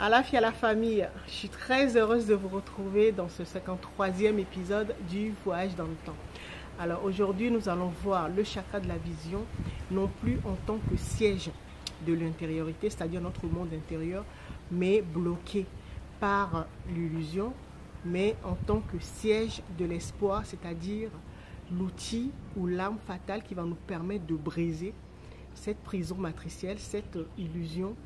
À la fille, à la famille, je suis très heureuse de vous retrouver dans ce 53e épisode du Voyage dans le temps. Alors aujourd'hui, nous allons voir le chakra de la vision, non plus en tant que siège de l'intériorité, c'est-à-dire notre monde intérieur, mais bloqué par l'illusion, mais en tant que siège de l'espoir, c'est-à-dire l'outil ou l'arme fatale qui va nous permettre de briser cette prison matricielle, cette illusion,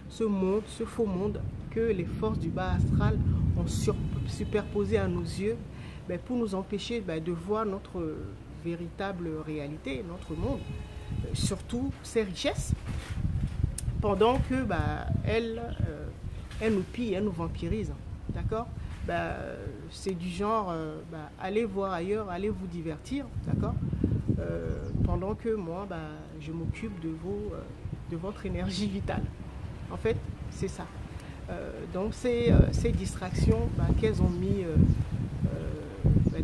ce monde, ce faux monde que les forces du bas astral ont superposé à nos yeux pour nous empêcher de voir notre véritable réalité, notre monde, surtout ses richesses, pendant que elles nous pillent, elles nous vampirisent, d'accord? C'est du genre, allez voir ailleurs, allez vous divertir, d'accord? Pendant que moi, je m'occupe de votre énergie vitale. En fait, c'est ça. Donc, ces distractions qu'elles ont mis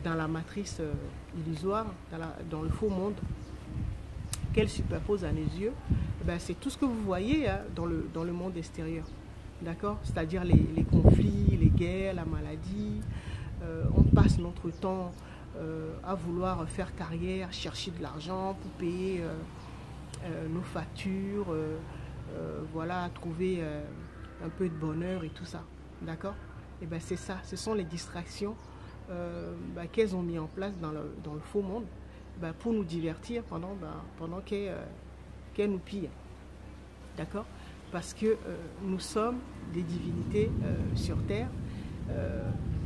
dans la matrice illusoire, dans le faux monde, qu'elles superposent à nos yeux, c'est tout ce que vous voyez dans le monde extérieur. D'accord? C'est-à-dire les conflits, les guerres, la maladie. On passe notre temps à vouloir faire carrière, chercher de l'argent pour payer nos factures, voilà, trouver un peu de bonheur et tout ça. D'accord? Et c'est ça, ce sont les distractions qu'elles ont mis en place dans le faux monde pour nous divertir pendant qu'elles nous pillent. D'accord? Parce que nous sommes des divinités sur Terre.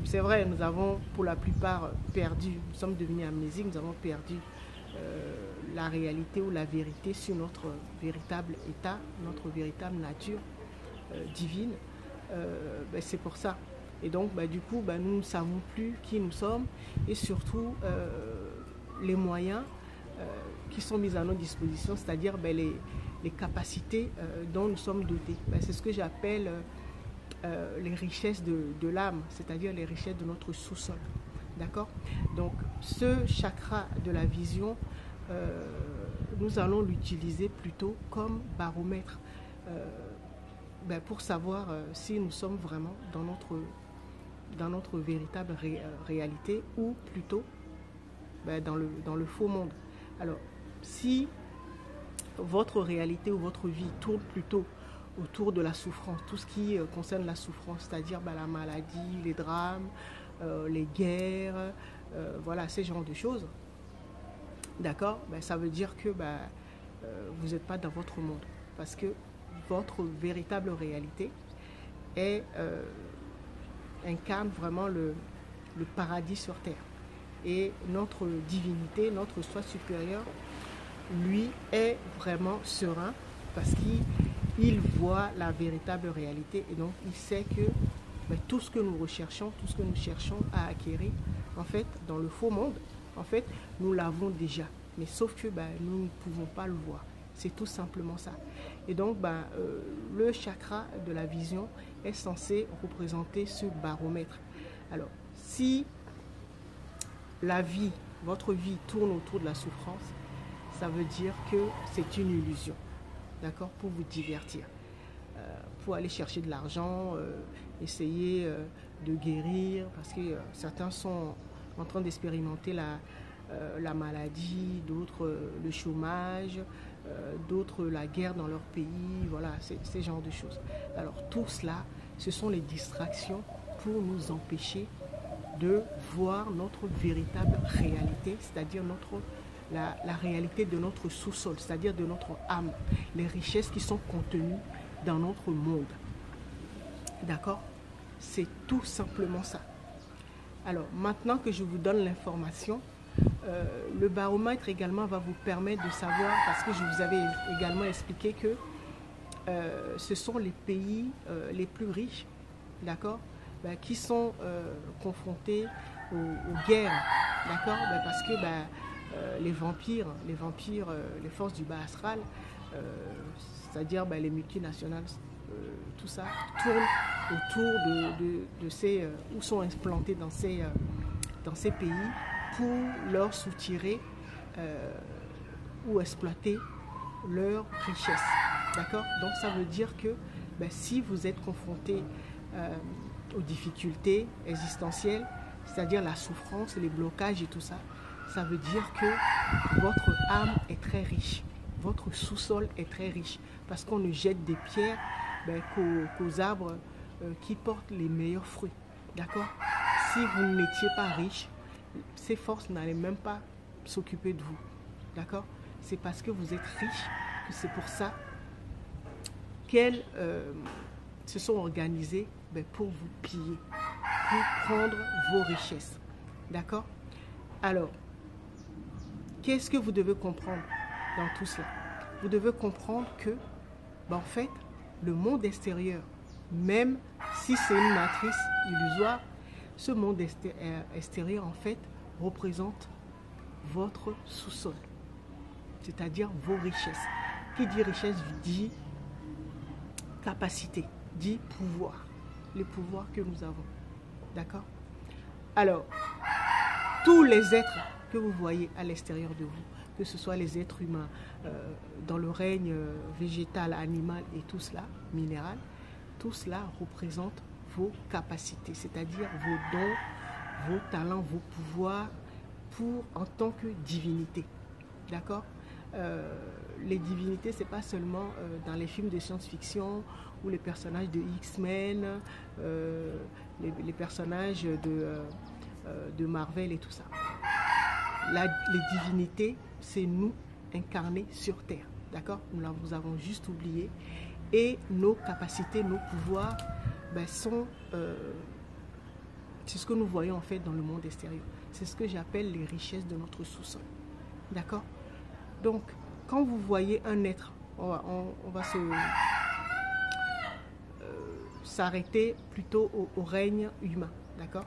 C'est vrai, nous avons pour la plupart perdu, nous sommes devenus amnésiques, nous avons perdu la réalité ou la vérité sur notre véritable état, notre véritable nature divine. C'est pour ça. Et donc, du coup, nous ne savons plus qui nous sommes et surtout les moyens qui sont mis à notre disposition, c'est-à-dire les capacités dont nous sommes dotés. C'est ce que j'appelle les richesses de l'âme, c'est-à-dire les richesses de notre sous-sol. D'accord? Donc, ce chakra de la vision, nous allons l'utiliser plutôt comme baromètre pour savoir si nous sommes vraiment dans notre véritable réalité ou plutôt dans le faux monde. Alors, si votre réalité ou votre vie tourne plutôt autour de la souffrance, tout ce qui concerne la souffrance, c'est-à-dire la maladie, les drames, les guerres, voilà, ces genres de choses, d'accord, ça veut dire que vous n'êtes pas dans votre monde, parce que votre véritable réalité incarne vraiment le paradis sur terre. Et notre divinité, notre soi supérieur, lui, est vraiment serein parce qu'il voit la véritable réalité et donc il sait que tout ce que nous recherchons, tout ce que nous cherchons à acquérir, en fait, dans le faux monde, en fait, nous l'avons déjà. Mais sauf que nous ne pouvons pas le voir. C'est tout simplement ça. Et donc, le chakra de la vision est censé représenter ce baromètre. Alors, si la vie, votre vie tourne autour de la souffrance, ça veut dire que c'est une illusion, d'accord, pour vous divertir, pour aller chercher de l'argent, essayer de guérir, parce que certains sont en train d'expérimenter la maladie, d'autres le chômage, d'autres la guerre dans leur pays, voilà, ces genres de choses. Alors tout cela, ce sont les distractions pour nous empêcher de voir notre véritable réalité, c'est-à-dire la réalité de notre sous-sol, c'est-à-dire de notre âme, les richesses qui sont contenues dans notre monde. D'accord? C'est tout simplement ça. Alors, maintenant que je vous donne l'information, le baromètre également va vous permettre de savoir, parce que je vous avais également expliqué que ce sont les pays les plus riches, d'accord, qui sont confrontés aux guerres, d'accord, parce que les vampires, les forces du bas astral, c'est-à-dire les multinationales, tout ça tourne autour de ces, ou sont implantés dans ces pays pour leur soutirer ou exploiter leurs richesses. D'accord? Donc ça veut dire que ben, si vous êtes confronté aux difficultés existentielles, c'est-à-dire la souffrance, les blocages et tout ça, ça veut dire que votre âme est très riche, votre sous-sol est très riche, parce qu'on ne jette des pierres ben, qu'aux arbres qui portent les meilleurs fruits. D'accord? Si vous n'étiez pas riche, ces forces n'allaient même pas s'occuper de vous. D'accord? C'est parce que vous êtes riche que c'est pour ça qu'elles se sont organisées ben, pour vous piller, pour prendre vos richesses. D'accord? Alors, qu'est-ce que vous devez comprendre dans tout cela? Vous devez comprendre que, ben, en fait, le monde extérieur, même si c'est une matrice illusoire, ce monde extérieur, en fait, représente votre sous-sol, c'est-à-dire vos richesses. Qui dit richesse dit capacité, dit pouvoir, les pouvoirs que nous avons. D'accord? Alors, tous les êtres que vous voyez à l'extérieur de vous, que ce soit les êtres humains dans le règne végétal, animal et tout cela, minéral, tout cela représente vos capacités, c'est-à-dire vos dons, vos talents, vos pouvoirs en tant que divinité. D'accord? Les divinités, ce n'est pas seulement dans les films de science-fiction ou les personnages de X-Men, les personnages de Marvel et tout ça. Les divinités, c'est nous incarnés sur Terre. D'accord? Nous avons juste oublié. Et nos capacités, nos pouvoirs, ben, c'est ce que nous voyons en fait dans le monde extérieur. C'est ce que j'appelle les richesses de notre sous-sol. D'accord? Donc, quand vous voyez un être, on va s'arrêter plutôt au règne humain. D'accord?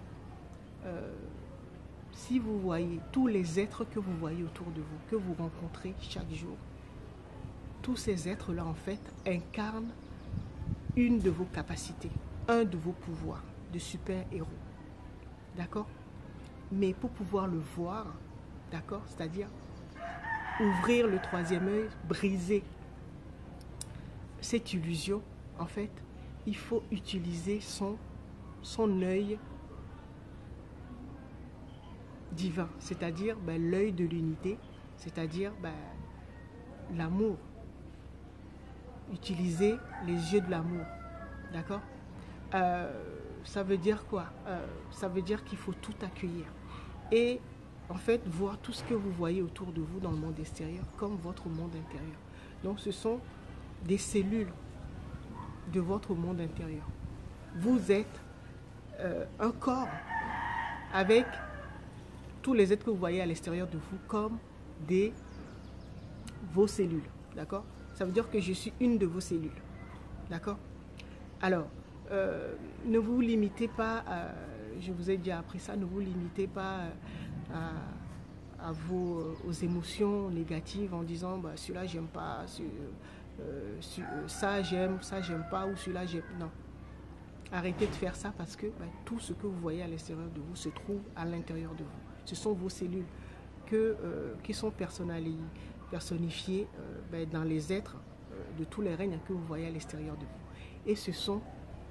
Si vous voyez tous les êtres que vous voyez autour de vous, que vous rencontrez chaque jour, tous ces êtres-là, en fait, incarnent une de vos capacités, un de vos pouvoirs de super-héros. D'accord? Mais pour pouvoir le voir, d'accord, c'est-à-dire ouvrir le troisième œil, briser cette illusion, en fait, il faut utiliser son œil divin, c'est-à-dire ben, l'œil de l'unité, c'est-à-dire ben, l'amour. Utiliser les yeux de l'amour, d'accord? Ça veut dire quoi? Ça veut dire qu'il faut tout accueillir et en fait voir tout ce que vous voyez autour de vous dans le monde extérieur comme votre monde intérieur. Donc ce sont des cellules de votre monde intérieur. Vous êtes un corps avec tous les êtres que vous voyez à l'extérieur de vous comme vos cellules, d'accord? Ça veut dire que je suis une de vos cellules. D'accord? Alors, ne vous limitez pas, je vous ai déjà appris ça, ne vous limitez pas aux émotions négatives en disant bah, celui-là j'aime pas, ça j'aime pas, ou celui-là j'aime. Non. Arrêtez de faire ça parce que bah, tout ce que vous voyez à l'extérieur de vous se trouve à l'intérieur de vous. Ce sont vos cellules qui sont personnifiées dans les êtres de tous les règnes que vous voyez à l'extérieur de vous. Et ce sont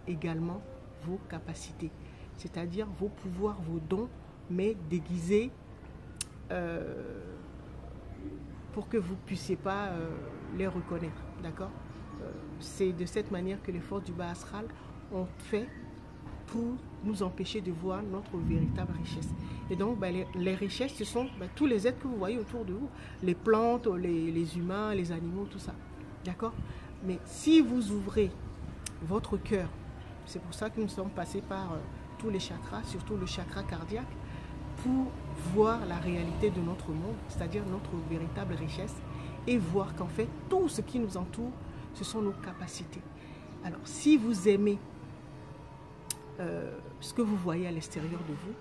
également vos capacités, c'est-à-dire vos pouvoirs, vos dons, mais déguisés pour que vous ne puissiez pas les reconnaître. D'accord? C'est de cette manière que les forces du bas astral ont fait pour nous empêcher de voir notre véritable richesse. Et donc, les richesses, ce sont tous les êtres que vous voyez autour de vous, les plantes, les humains, les animaux, tout ça. D'accord? Mais si vous ouvrez votre cœur, c'est pour ça que nous sommes passés par tous les chakras, surtout le chakra cardiaque, pour voir la réalité de notre monde, c'est-à-dire notre véritable richesse, et voir qu'en fait, tout ce qui nous entoure, ce sont nos capacités. Alors, si vous aimez ce que vous voyez à l'extérieur de vous,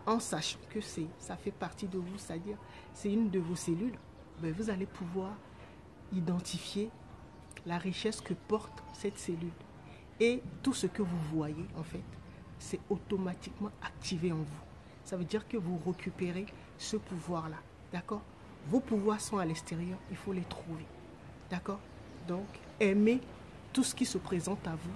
en sachant que ça fait partie de vous, c'est-à-dire c'est une de vos cellules, vous allez pouvoir identifier la richesse que porte cette cellule. Et tout ce que vous voyez, en fait, c'est automatiquement activé en vous. Ça veut dire que vous récupérez ce pouvoir-là. D'accord? Vos pouvoirs sont à l'extérieur, il faut les trouver. D'accord? Donc, aimez tout ce qui se présente à vous.